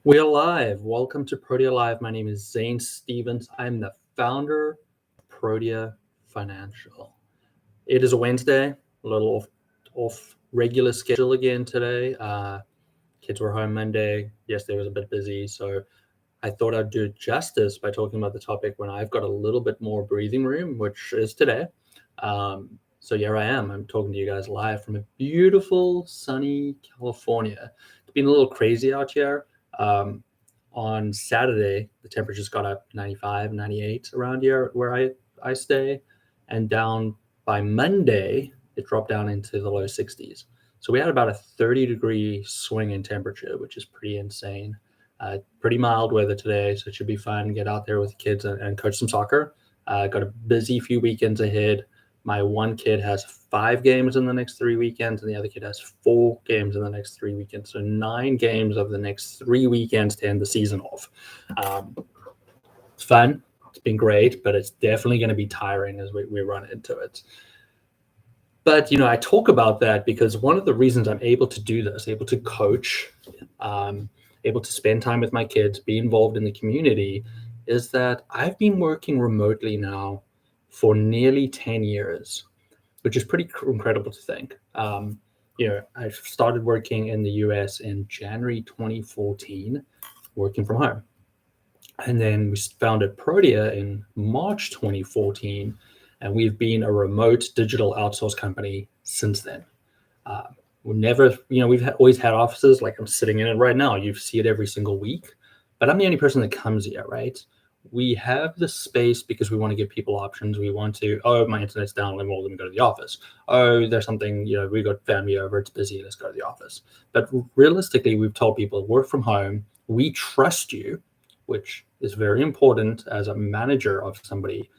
We're live. Welcome to Protea Live. My name is Zane Stevens. I'm the founder of Protea Financial. It is a Wednesday, a little off regular schedule again today. Kids were home Monday. Yesterday was a bit busy, so I thought I'd do justice by talking about the topic when I've got a little bit more breathing room, which is today. So here I am. I'm talking to you guys live from a beautiful, sunny California. It's been a little crazy out here. On Saturday, the temperatures got up 95, 98 around here where I stay. And down by Monday, it dropped down into the low 60s. So we had about a 30-degree swing in temperature, which is pretty insane. Pretty mild weather today, so it should be fun. Get out there with the kids and coach some soccer. Got a busy few weekends ahead. My one kid has 5 games in the next 3 weekends, and the other kid has 4 games in the next 3 weekends. So 9 games of the next 3 weekends to end the season off. It's fun. It's been great, but it's definitely going to be tiring as we run into it. But, I talk about that because one of the reasons I'm able to do this, able to coach, able to spend time with my kids, be involved in the community, is that I've been working remotely now for nearly 10 years, which is pretty incredible to think. I started working in the US in January 2014, working from home. And then we founded Protea in March 2014, and we've been a remote digital outsource company since then. We've always had offices, like I'm sitting in it right now. You see it every single week, but I'm the only person that comes here, right? We have the space because we want to give people options. We want to, my internet's down, let me go to the office. There's something, we got family over, it's busy, let's go to the office. But realistically, we've told people work from home. We trust you, which is very important as a manager of somebody,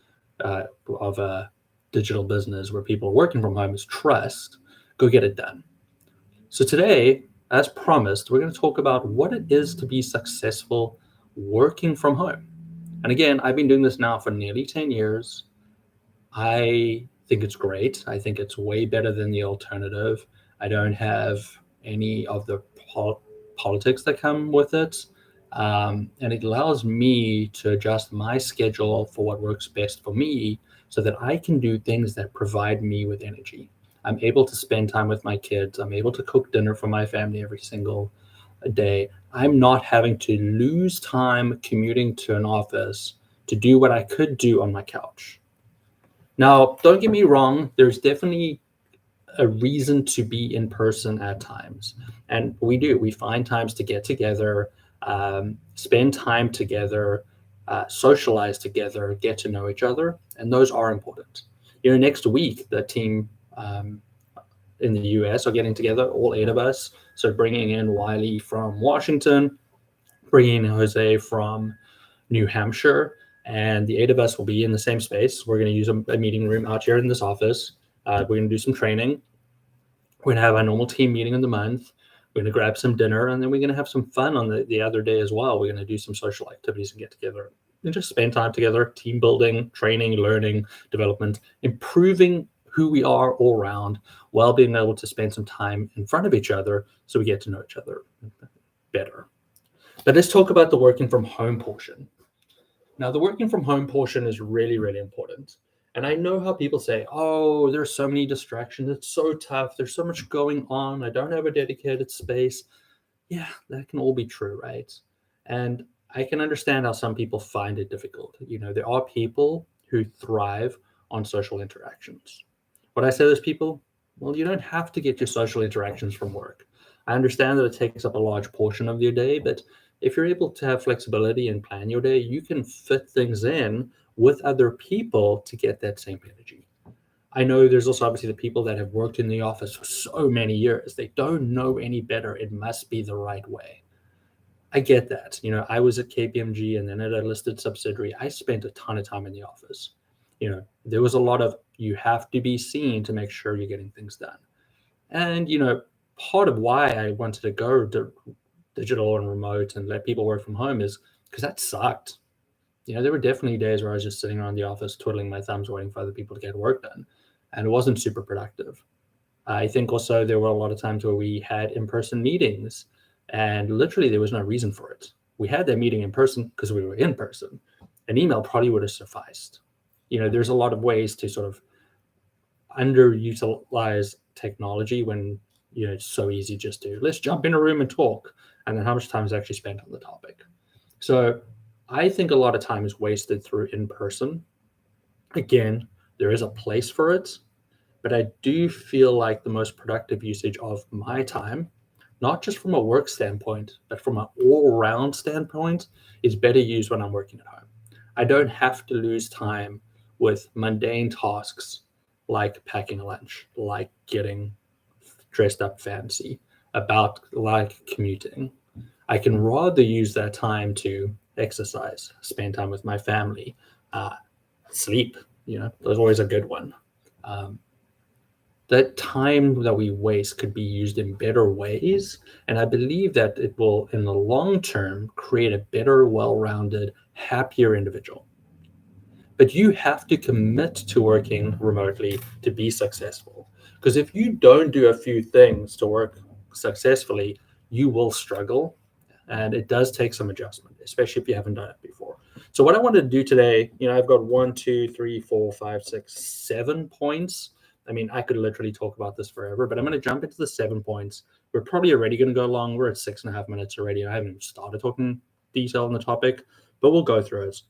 of a digital business where people are working from home, is trust. Go get it done. So today, as promised, we're going to talk about what it is to be successful working from home. And again, I've been doing this now for nearly 10 years. I think it's great. I think it's way better than the alternative. I don't have any of the politics that come with it. And it allows me to adjust my schedule for what works best for me so that I can do things that provide me with energy. I'm able to spend time with my kids. I'm able to cook dinner for my family every single day. I'm not having to lose time commuting to an office to do what I could do on my couch. Now, don't get me wrong, there's definitely a reason to be in person at times. And we find times to get together, spend time together, socialize together, get to know each other. And those are important. Next week, the team in the US are getting together, all 8 of us. So bringing in Wiley from Washington, bringing in Jose from New Hampshire, and the 8 of us will be in the same space. We're going to use a meeting room out here in this office. We're going to do some training. We're going to have our normal team meeting of the month. We're going to grab some dinner, and then we're going to have some fun on the other day as well. We're going to do some social activities and get together and just spend time together, team building, training, learning, development, improving who we are all around, while being able to spend some time in front of each other so we get to know each other better. But let's talk about the working from home portion. Now, the working from home portion is really, really important. And I know how people say, there's so many distractions. It's so tough. There's so much going on. I don't have a dedicated space. Yeah, that can all be true, right? And I can understand how some people find it difficult. There are people who thrive on social interactions. What I say to those people, well, you don't have to get your social interactions from work. I understand that it takes up a large portion of your day, but if you're able to have flexibility and plan your day, you can fit things in with other people to get that same energy. I know there's also obviously the people that have worked in the office for so many years. They don't know any better. It must be the right way. I get that. I was at KPMG and then at a listed subsidiary. I spent a ton of time in the office. There was a lot of, you have to be seen to make sure you're getting things done. And, part of why I wanted to go to digital and remote and let people work from home is because that sucked. There were definitely days where I was just sitting around the office, twiddling my thumbs, waiting for other people to get work done. And it wasn't super productive. I think also there were a lot of times where we had in-person meetings, And literally, there was no reason for it. We had that meeting in person because we were in person. An email probably would have sufficed. There's a lot of ways to sort of underutilize technology when it's so easy just to let's jump in a room and talk, and then how much time is actually spent on the topic. So I think a lot of time is wasted through in person. Again, there is a place for it, but I do feel like the most productive usage of my time, not just from a work standpoint, but from an all-round standpoint, is better used when I'm working at home. I don't have to lose time with mundane tasks like packing a lunch, like getting dressed up fancy, about like commuting. I can rather use that time to exercise, spend time with my family, uh, sleep. There's always a good one. Um, that time that we waste could be used in better ways. And I believe that it will, in the long term, create a better, well rounded, happier individual. But you have to commit to working remotely to be successful. Because if you don't do a few things to work successfully, you will struggle. And it does take some adjustment, especially if you haven't done it before. So, what I wanted to do today, I've got 7 points. I mean, I could literally talk about this forever, but I'm going to jump into the 7 points. We're probably already going to go long. We're at 6.5 minutes already. I haven't even started talking detail on the topic, but we'll go through it.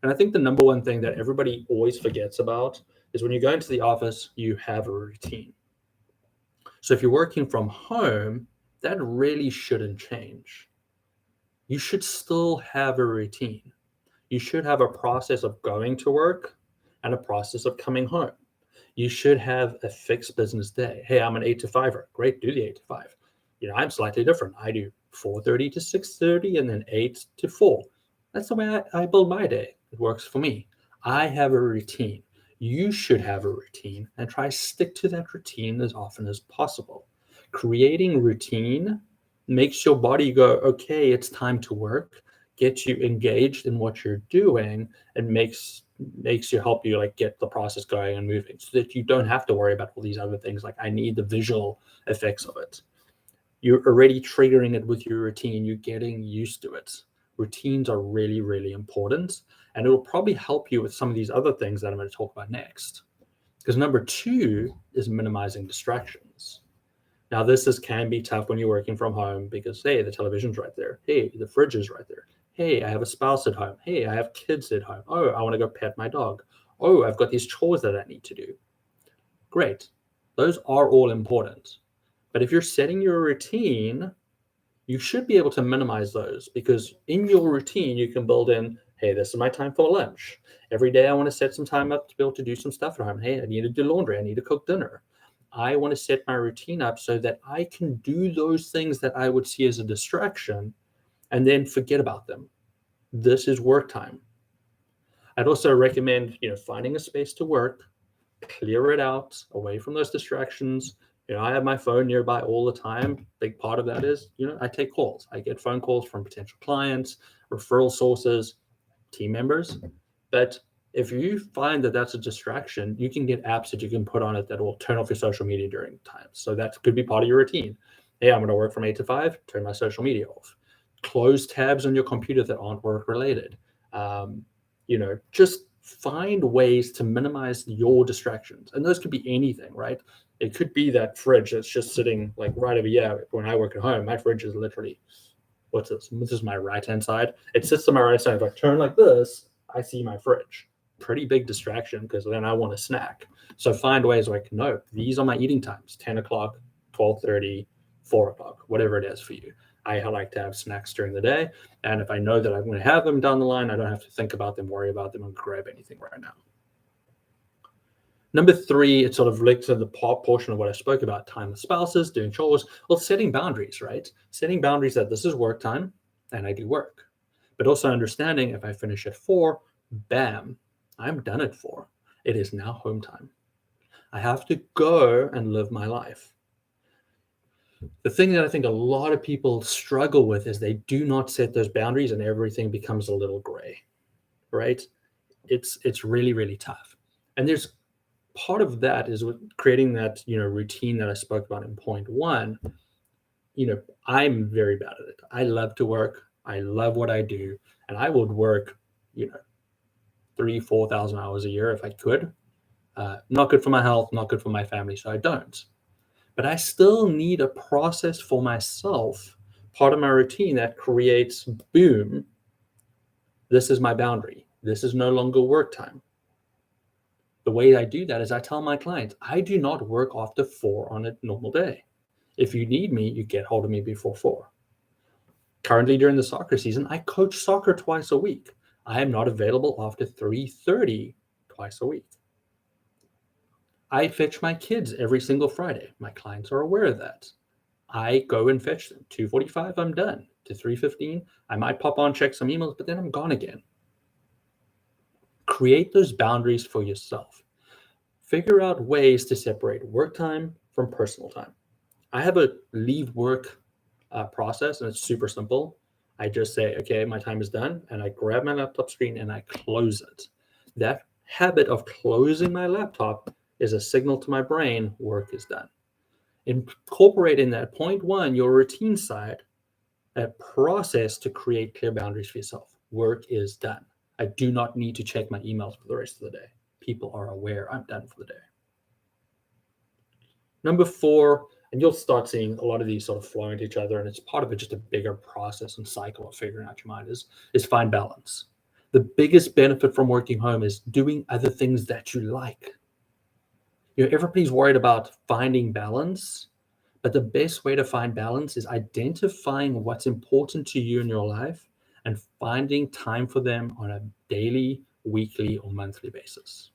And I think the number one thing that everybody always forgets about is when you go into the office, you have a routine. So if you're working from home, that really shouldn't change. You should still have a routine. You should have a process of going to work and a process of coming home. You should have a fixed business day. Hey, I'm an 8 to 5er. Great, do the 8 to 5. I'm slightly different. I do 4:30 to 6:30 and then 8 to 4. That's the way I build my day. It works for me. I have a routine. You should have a routine and try to stick to that routine as often as possible. Creating routine makes your body go, okay, it's time to work, gets you engaged in what you're doing, and makes you help you like get the process going and moving so that you don't have to worry about all these other things like I need the visual effects of it. You're already triggering it with your routine. You're getting used to it. Routines are really, really important. And it will probably help you with some of these other things that I'm going to talk about next. Because number 2 is minimizing distractions. Now, can be tough when you're working from home because, hey, the television's right there. Hey, the fridge is right there. Hey, I have a spouse at home. Hey, I have kids at home. Oh, I want to go pet my dog. Oh, I've got these chores that I need to do. Great. Those are all important. But if you're setting your routine, you should be able to minimize those because in your routine, you can build in, hey, this is my time for lunch. Every day I want to set some time up to be able to do some stuff at home. Hey, I need to do laundry. I need to cook dinner. I want to set my routine up so that I can do those things that I would see as a distraction and then forget about them. This is work time. I'd also recommend, finding a space to work, clear it out away from those distractions. I have my phone nearby all the time. Big part of that is, I take calls. I get phone calls from potential clients, referral sources, team members. But if you find that that's a distraction, you can get apps that you can put on it that will turn off your social media during times. So that could be part of your routine. Hey, I'm going to work from 8 to 5, turn my social media off. Close tabs on your computer that aren't work related. Just find ways to minimize your distractions. And those could be anything, right? It could be that fridge that's just sitting like right over here. When I work at home, my fridge is literally, what's this? This is my right-hand side. It sits on my right side. If I turn like this, I see my fridge. Pretty big distraction because then I want a snack. So find ways like, no, these are my eating times, 10 o'clock, 12:30, 4 o'clock, whatever it is for you. I like to have snacks during the day. And if I know that I'm going to have them down the line, I don't have to think about them, worry about them, and grab anything right now. Number 3, it sort of links to the portion of what I spoke about, time with spouses, doing chores. Well, setting boundaries, right? Setting boundaries that this is work time and I do work. But also understanding if I finish at 4, bam, I'm done at 4. It is now home time. I have to go and live my life. The thing that I think a lot of people struggle with is they do not set those boundaries and everything becomes a little gray, right? It's really, really tough. And there's part of that is with creating that, routine that I spoke about in point 1. I'm very bad at it. I love to work. I love what I do. And I would work, 3, 4,000 hours a year if I could. Not good for my health, not good for my family, so I don't. But I still need a process for myself, part of my routine that creates, boom, this is my boundary. This is no longer work time. The way I do that is I tell my clients, I do not work after 4 on a normal day. If you need me, you get hold of me before 4. Currently during the soccer season, I coach soccer twice a week. I am not available after 3:30 twice a week. I fetch my kids every single Friday. My clients are aware of that. I go and fetch them. 2:45, I'm done. To 3:15, I might pop on, check some emails, but then I'm gone again. Create those boundaries for yourself. Figure out ways to separate work time from personal time. I have a leave work process, and it's super simple. I just say, okay, my time is done, and I grab my laptop screen and I close it. That habit of closing my laptop is a signal to my brain, work is done. Incorporate in that point one, your routine side, a process to create clear boundaries for yourself. Work is done. I do not need to check my emails for the rest of the day. People are aware I'm done for the day. Number 4, and you'll start seeing a lot of these sort of flow into each other, and it's part of just a bigger process and cycle of figuring out your mind is find balance. The biggest benefit from working home is doing other things that you like. Everybody's worried about finding balance, but the best way to find balance is identifying what's important to you in your life and finding time for them on a daily, weekly, or monthly basis.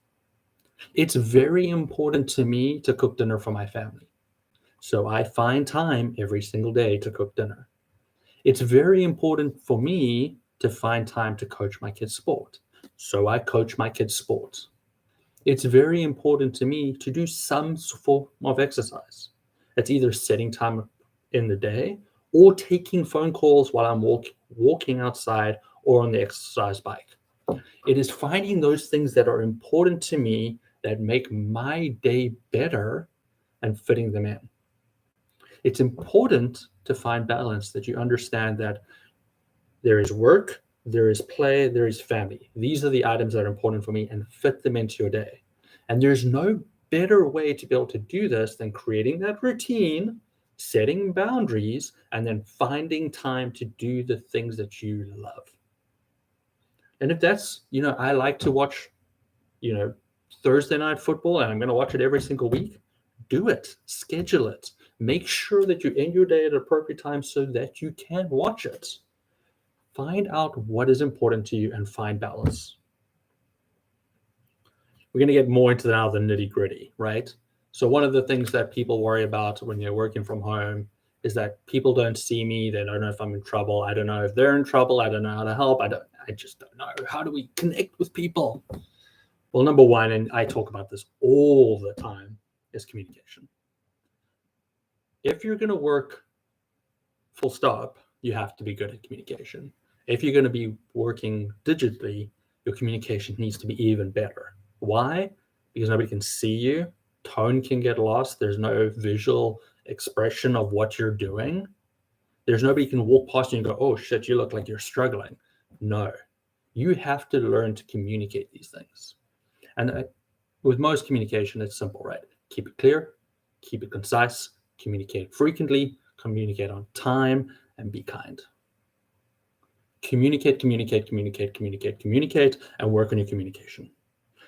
It's very important to me to cook dinner for my family. So I find time every single day to cook dinner. It's very important for me to find time to coach my kids' sport. So I coach my kids' sport. It's very important to me to do some form of exercise. It's either setting time in the day or taking phone calls while I'm walking outside or on the exercise bike. It is finding those things that are important to me that make my day better and fitting them in. It's important to find balance, that you understand that there is work, there is play, there is family. These are the items that are important for me, and fit them into your day. And there's no better way to be able to do this than creating that routine, setting boundaries, and then finding time to do the things that you love. And if that's, I like to watch, Thursday night football, and I'm going to watch it every single week, do it, schedule it. Make sure that you end your day at an appropriate time so that you can watch it. Find out what is important to you and find balance. We're going to get more into now the nitty gritty, right? So one of the things that people worry about when they're working from home is that people don't see me. They don't know if I'm in trouble. I don't know if they're in trouble. I don't know how to help. I just don't know. How do we connect with people? Well, number one, and I talk about this all the time, is communication. If you're going to work full stop, you have to be good at communication. If you're going to be working digitally, your communication needs to be even better. Why? Because nobody can see you. Tone can get lost. There's no visual expression of what you're doing. There's nobody can walk past you and go, oh shit, you look like you're struggling. No, you have to learn to communicate these things. And with most communication, it's simple, right? Keep it clear, keep it concise, communicate frequently, communicate on time, and be kind. Communicate, communicate, communicate, communicate, communicate, and work on your communication.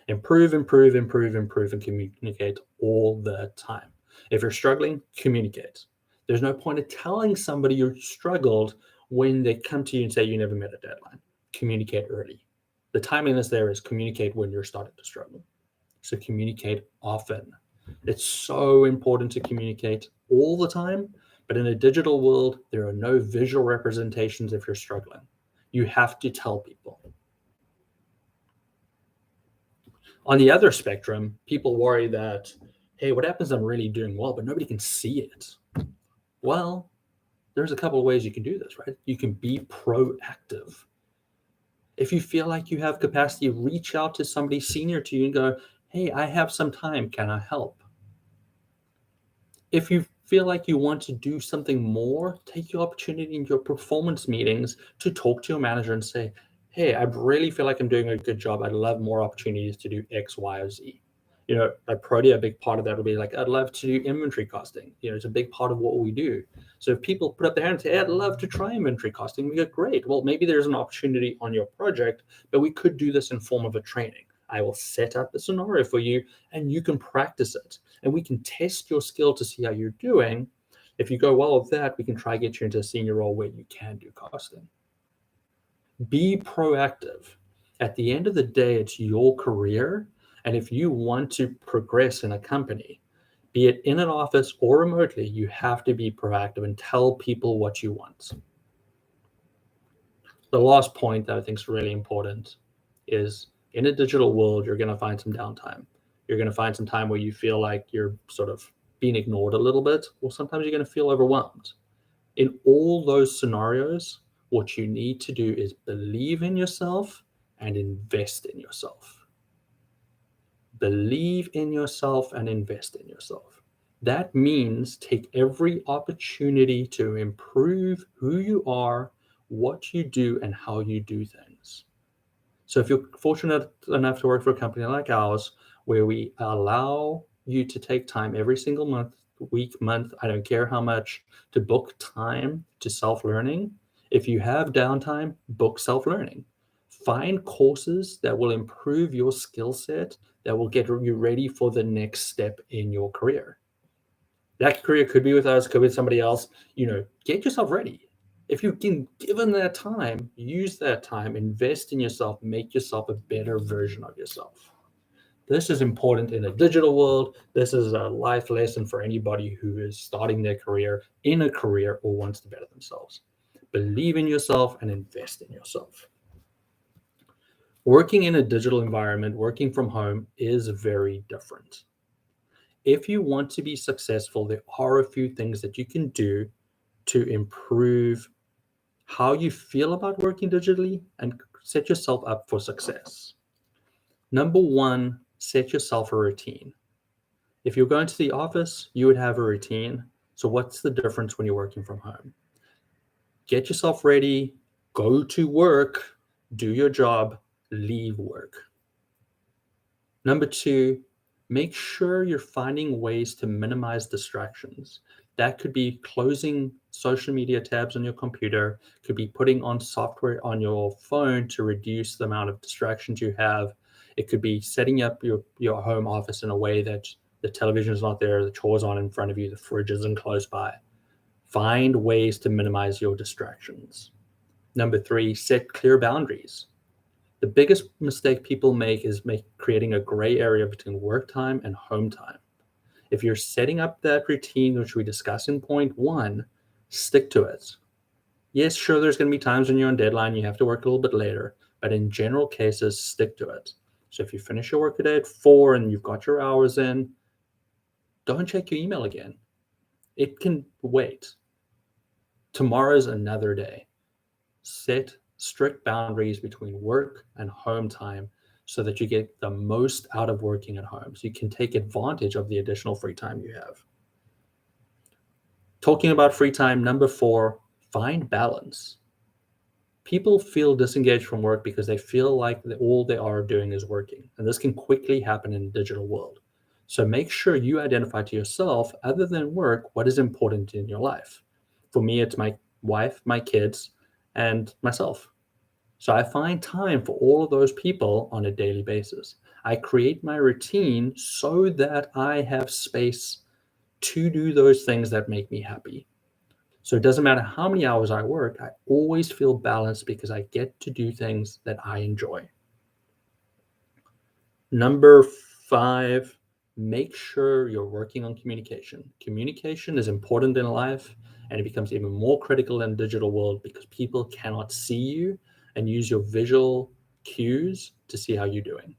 Improve, improve, improve, improve, and communicate all the time. If you're struggling, communicate. There's no point in telling somebody you struggled when they come to you and say you never met a deadline. Communicate early. The timeliness there is communicate when you're starting to struggle. So communicate often. It's so important to communicate all the time, but in a digital world, there are no visual representations if you're struggling. You have to tell people. On the other spectrum, people worry that, hey, what happens if I'm really doing well, but nobody can see it? Well, there's a couple of ways you can do this, right? You can be proactive. If you feel like you have capacity, reach out to somebody senior to you and go, hey, I have some time. Can I help? If you feel like you want to do something more, take your opportunity in your performance meetings to talk to your manager and say, hey, I really feel like I'm doing a good job. I'd love more opportunities to do X, Y, or Z. At Protea, a big part of that will be like, I'd love to do inventory costing. It's a big part of what we do. So if people put up their hand and say, hey, I'd love to try inventory costing, we go, great. Well, maybe there's an opportunity on your project, but we could do this in form of a training. I will set up a scenario for you and you can practice it. And we can test your skill to see how you're doing. If you go well with that, we can try to get you into a senior role where you can do costing. Be proactive. At the end of the day, it's your career. And if you want to progress in a company, be it in an office or remotely, you have to be proactive and tell people what you want. The last point that I think is really important is in a digital world, you're going to find some downtime. You're going to find some time where you feel like you're sort of being ignored a little bit, or sometimes you're going to feel overwhelmed. In all those scenarios, what you need to do is believe in yourself and invest in yourself. Believe in yourself and invest in yourself. That means take every opportunity to improve who you are, what you do, and how you do things. So if you're fortunate enough to work for a company like ours, where we allow you to take time every single month, week, month, I don't care how much, to book time to self-learning. If you have downtime, book self-learning. Find courses that will improve your skill set, that will get you ready for the next step in your career. That career could be with us, could be with somebody else. Get yourself ready. If you can, given that time, use that time, invest in yourself, make yourself a better version of yourself. This is important in a digital world. This is a life lesson for anybody who is starting their career in a career or wants to better themselves. Believe in yourself and invest in yourself. Working in a digital environment, working from home, is very different. If you want to be successful, there are a few things that you can do to improve how you feel about working digitally and set yourself up for success. Number one, set yourself a routine. If you're going to the office, you would have a routine. So what's the difference when you're working from home? Get yourself ready, go to work, do your job, leave work. Number two, make sure you're finding ways to minimize distractions. That could be closing social media tabs on your computer, could be putting on software on your phone to reduce the amount of distractions you have. It could be setting up your home office in a way that the television is not there, the chores aren't in front of you, the fridge isn't close by. Find ways to minimize your distractions. Number three, set clear boundaries. The biggest mistake people make is creating a gray area between work time and home time. If you're setting up that routine, which we discussed in point one, stick to it. Yes, sure, there's going to be times when you're on deadline, you have to work a little bit later, but in general cases, stick to it. So if you finish your work today at 4 and you've got your hours in, don't check your email again. It can wait. Tomorrow's another day. Set strict boundaries between work and home time so that you get the most out of working at home, so you can take advantage of the additional free time you have. Talking about free time, number 4, find balance. People feel disengaged from work because they feel like all they are doing is working, and this can quickly happen in the digital world. So make sure you identify to yourself, other than work, what is important in your life. For me, it's my wife, my kids, and myself. So I find time for all of those people on a daily basis. I create my routine so that I have space to do those things that make me happy. So it doesn't matter how many hours I work, I always feel balanced because I get to do things that I enjoy. Number 5, make sure you're working on communication. Communication is important in life, and it becomes even more critical in the digital world because people cannot see you and use your visual cues to see how you're doing.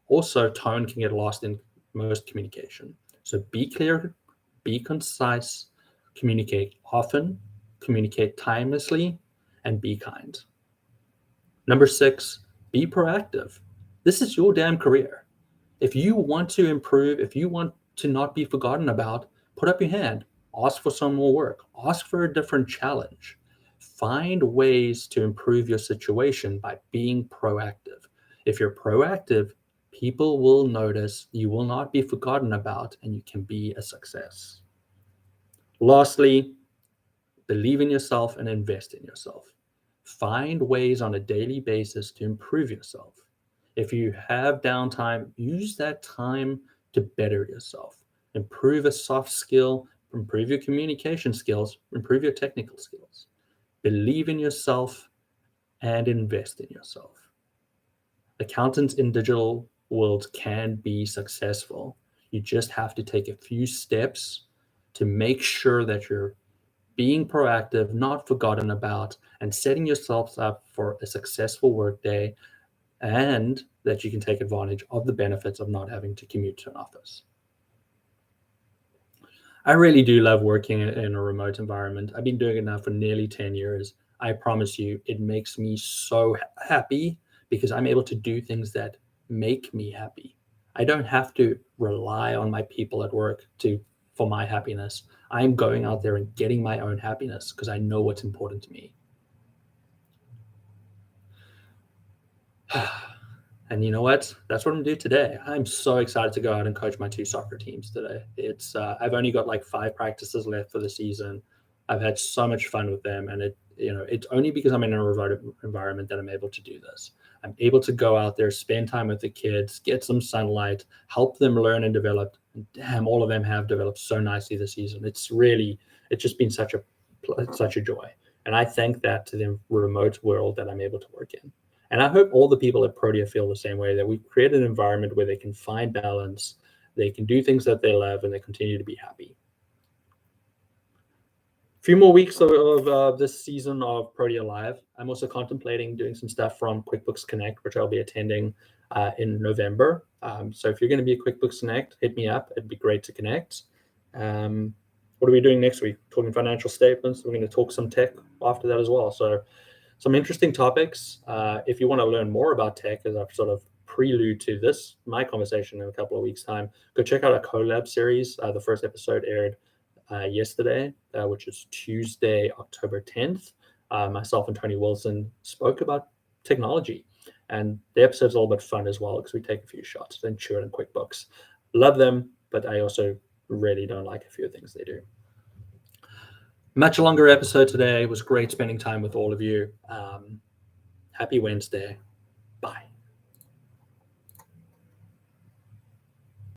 Also, tone can get lost in most communication. So be clear, be concise, communicate often, communicate timelessly, and be kind. Number 6, be proactive. This is your damn career. If you want to improve, if you want to not be forgotten about, put up your hand. Ask for some more work. Ask for a different challenge. Find ways to improve your situation by being proactive. If you're proactive, people will notice, you will not be forgotten about, and you can be a success. Lastly, believe in yourself and invest in yourself. Find ways on a daily basis to improve yourself. If you have downtime, use that time to better yourself. Improve a soft skill, improve your communication skills, improve your technical skills. Believe in yourself and invest in yourself. Accountants in digital worlds can be successful. You just have to take a few steps to make sure that you're being proactive, not forgotten about, and setting yourselves up for a successful workday, and that you can take advantage of the benefits of not having to commute to an office. I really do love working in a remote environment. I've been doing it now for nearly 10 years. I promise you, it makes me so happy because I'm able to do things that make me happy. I don't have to rely on my people at work to for my happiness. I'm going out there and getting my own happiness because I know what's important to me. And you know what? That's what I'm gonna do today. I'm so excited to go out and coach my two soccer teams today. It's I've only got like 5 practices left for the season. I've had so much fun with them, and it's only because I'm in a remote environment that I'm able to do this. I'm able to go out there, spend time with the kids, get some sunlight, help them learn and develop. And damn, all of them have developed so nicely this season. It's just been such a joy, and I thank that to the remote world that I'm able to work in. And I hope all the people at Protea feel the same way, that we create an environment where they can find balance, they can do things that they love, and they continue to be happy. A few more weeks of this season of Protea Live. I'm also contemplating doing some stuff from QuickBooks Connect, which I'll be attending in November. So if you're going to be a QuickBooks Connect, hit me up. It'd be great to connect. What are we doing next week? Talking financial statements. We're going to talk some tech after that as well. So some interesting topics. If you want to learn more about tech, as I've sort of prelude to my conversation in a couple of weeks' time, go check out our collab series. The first episode aired yesterday, which is Tuesday, October 10th. Myself and Tony Wilson spoke about technology, and the episode's all about fun as well because we take a few shots and chew it in QuickBooks. Love them, but I also really don't like a few things they do. Much longer episode today. It was great spending time with all of you. Happy Wednesday.